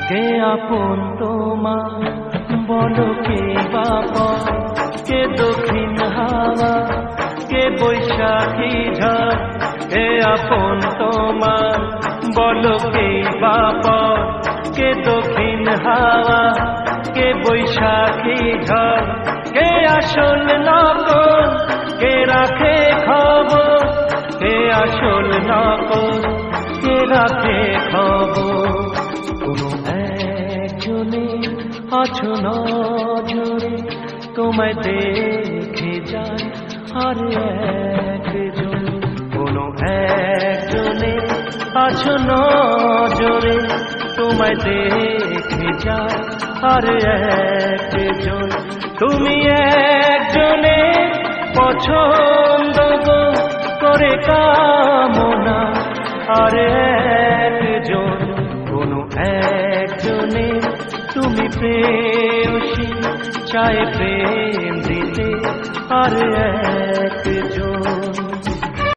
কে আপন তোমার বলো কে বাপা, কে দক্ষিণ হাওয়া, কে বৈশাখী ঝড়। কে আপন তোমার বলো কে বাপা, কে দক্ষিণ হাওয়া, কে বৈশাখী ঝড়। কে আসল নকল, কে রাখে খবর, কে আসল নকল, কে রাখে খবর। কোনো একজনে আছো নজরে, তোমায় দেখে যায় আর একজন। কোনো একজনে আছো নজরে, তোমায় দেখে যায় আর একজন। তুমি একজনে পছন্দ করে কামনা আর একজন। কোনো একজনে তুমি প্রেয়সী চায় প্রেম দিতে আর